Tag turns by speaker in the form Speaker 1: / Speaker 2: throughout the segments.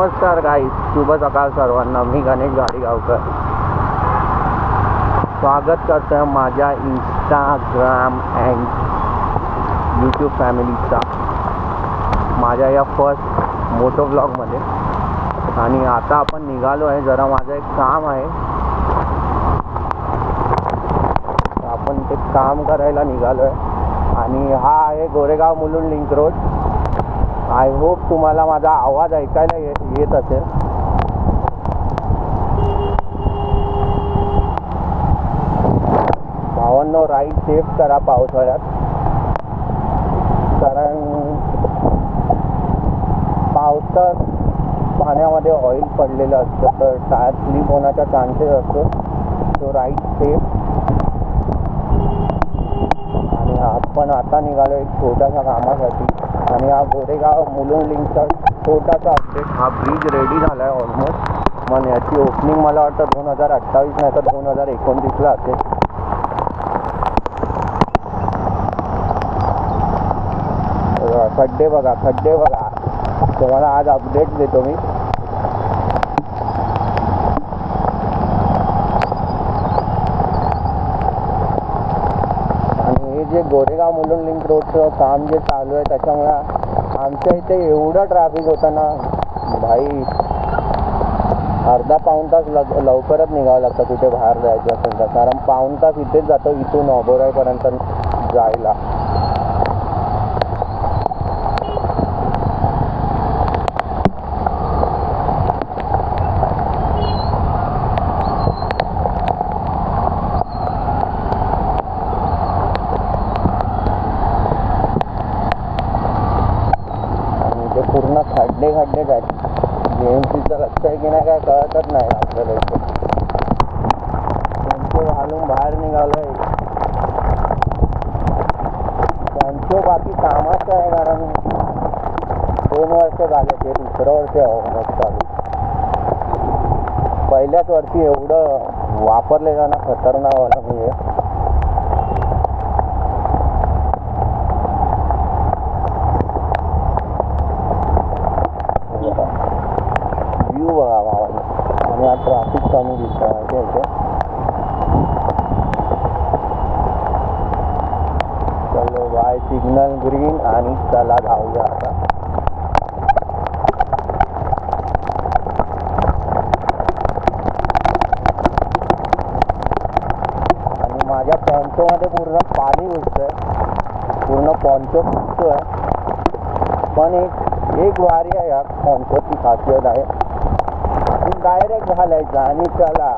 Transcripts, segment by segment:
Speaker 1: नमस्कार गाईस, शुभ सकाळ सर्वांना. मी गणेश गाडीगावकर स्वागत करतोय माझ्या इंस्टाग्राम अँड यूट्यूब फॅमिलीचा माझ्या या फर्स्ट मोटो ब्लॉगमध्ये. आणि आता आपण निघालो आहे, जरा माझं एक काम आहे, आपण ते काम करायला निघालो आहे. आणि हा आहे Goregaon Mulund link road. I hope तुम्हाला माझा आवाज ऐकायला येत असेल. भावांनो, राईड सेफ करा पावसाळ्यात, कारण पावसात पाण्यामध्ये ऑइल पडलेलं असतं तर टायर स्लिप होण्याचा चान्सेस असतो. So ride safe. आणि आपण आता निघालो एक छोट्याशा कामासाठी. आणि हा गोरेगाव मुलुंड लिंकचा छोटासा अपडेट. हा ब्रिज रेडी झाला आहे ऑलमोस्ट. मग याची ओपनिंग मला वाटतं 2028 नाही तर 2029ला असेल. खड्डे बघा, खड्डे बघा. तुम्हाला आज अपडेट देतो मी. आणि हे जे गोरेगाव मुलुंड लिंक रोडचं काम जे चालू आहे त्याच्यामुळे आमच्या इथे एवढं ट्रॅफिक होतं ना भाई, अर्धा पाऊण तास लवकरच निघावं लागतं कुठे बाहेर जायचं असेल तर. कारण पाऊण तास इथेच जातो इथून ओबोराईपर्यंत जायला. पूर्ण खड्डे खड्डेच आहेत. जेएमसीचं रस्ता आहे की नाही काय कळतच नाही आपल्याला. इथे त्यांचे घालून बाहेर निघालो आहे. त्यांचं बाकी कामाचं आहे, कारण 2 वर्ष झाले, ते 3रं वर्ष आहे चालू. पहिल्याच वर्षी एवढं वापरलेलं ना खतरनाक वाला म्हणजे. व्यू बघा भावाने. आणि हा ट्रॅफिक कमी दिसतं माहिती आहे इथे. चलो बाय, सिग्नल ग्रीन आणि चला जाऊया आता. आणि माझ्या पॉन्चोमध्ये पूर्ण पाणी घुसतंय, पूर्ण पॉन्चो फुटतोय. पण एक वारी आहे या पॉन्चोची खासियत आहे, डायरेक्ट घालायचं आणि चला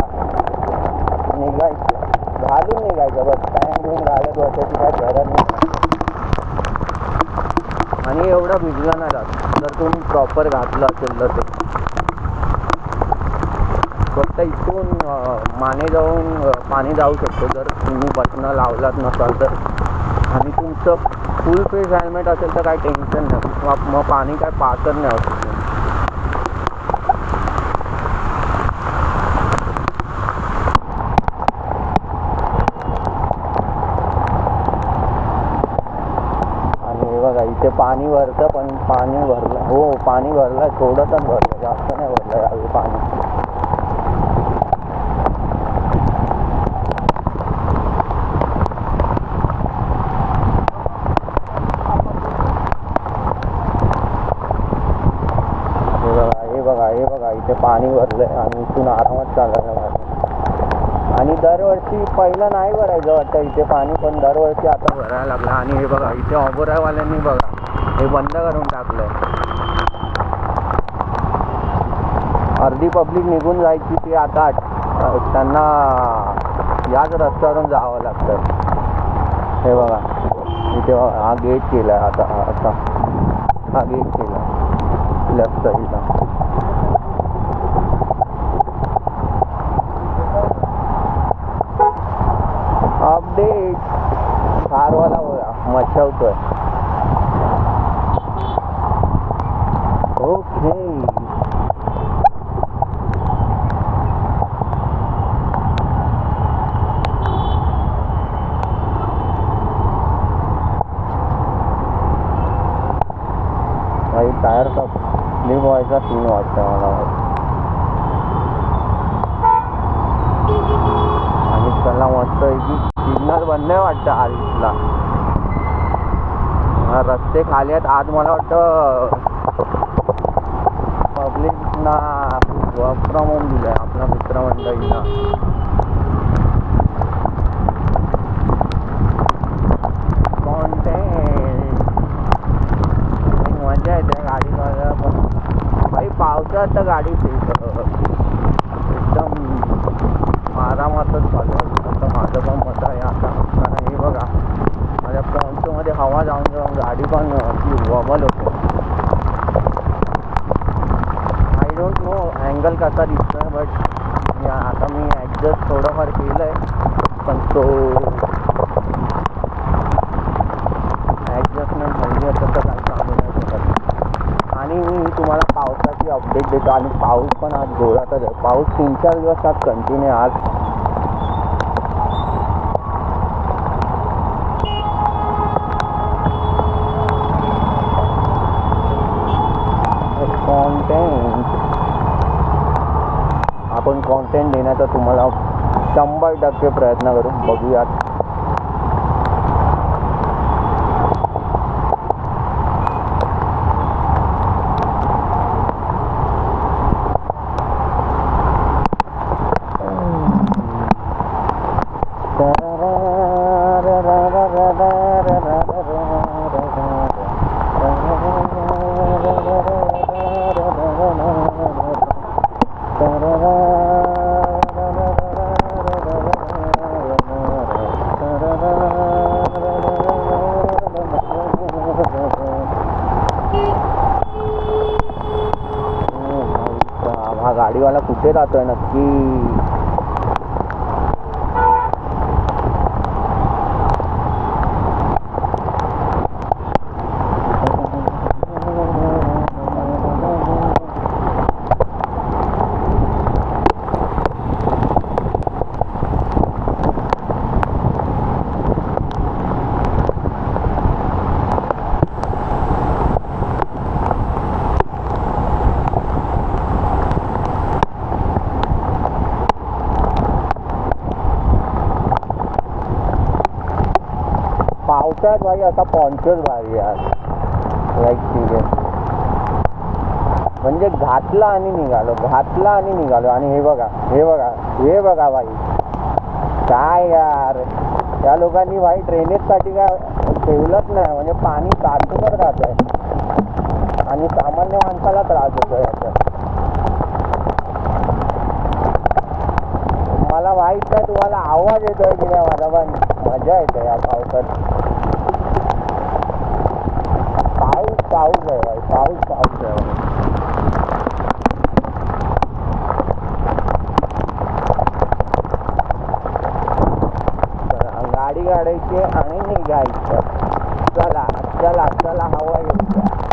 Speaker 1: निघायचं, घालून निघायचं. बस टाइम घेऊन घालत बसायची काय गरज नाही. आणि एवढं भिजलं नाही जात जर तुम्ही प्रॉपर घातलं असेल तर. ते फक्त इथून माने जाऊन पाणी जाऊ शकतो जर तुम्ही बटणं लावलात नसाल तर. आणि तुमचं फुल फेस हेल्मेट असेल तर काही टेन्शन नाही, मग पाणी काय पासच नाही होत. बघा इथे पाणी भरतं, पण पाणी भरलं, हो पाणी भरलं, थोडंसं भरलं, जास्त नाही भरलं यावेळी पाणी. हे बघा इथे पाणी भरलंय आणि इथून आरामात चालायला लागलं. आणि दरवर्षी पहिलं नाही भरायचं वाटतं इथे पाणी, पण दरवर्षी आता भरायला लागलं. आणि हे बघा इथे ओबोराईवाल्यांनी बघा हे बंद करून टाकलंय. अर्धी पब्लिक निघून जायची, ती आता त्यांना याच रस्त्यावरून जावं लागतं. हे बघा इथे हा गेट केला आहे आता हा गेट केला लेफ्ट साईडला. अपडेट कारवाला मचावतोय. ओके भाई, टायर का स्लिप व्हायचा सीन वाटतं मला. आणि चला मस्त की सिग्नल बंद आहे वाटतं आजला. रस्ते खाली आहेत आज. मला वाटतं पब्लिकना वर्क फ्रॉम होम दिलं आहे आपल्या मित्रमंडळीला. मजा येते गाडी चालवायला. पण भाई पावसात तर गाडी एकदम आरामातच चालवायची. आता माझं पण मत आहे आता. हे बघा माझ्या पॉन्चोमध्ये हवा जाऊन जाऊन गाडी पण वॉबल होते. आय डोंट नो अँगल कसा दिसतोय बट आता मी ॲडजस्ट थोडंफार केलं आहे. पण तो ॲडजस्टमेंट हल्ली असं तर काही सांगू नाही शकत. आणि मी तुम्हाला पावसाची अपडेट देतो. आणि पाऊस पण आज जोरातच आहे. पाऊस 3-4 दिवस आज कंटिन्यू. आज आपण कॉन्टेंट देण्याचा तुम्हाला 100% प्रयत्न करू. बघूयात. हा गाडीवाला कुठे जातोय नक्की. पावसात भाई असा पॉन्चोच भारी यार. लाईक सिरियस म्हणजे घातला आणि निघालो. आणि हे बघा भाई काय यार. या लोकांनी भाई ड्रेनेजसाठी काय ठेवलंच नाही. म्हणजे पाणी साचूनच राहत आहे आणि सामान्य माणसाला त्रास होतो याचा. मला माहीत नाही तुम्हाला आवाज येतोय की नाही माझा, पण मजा येते या पावसात. पाऊस आहे भाई. पाऊस आहे. गाडी काढायची आणि निघायचं. चला हवा येऊ द्या.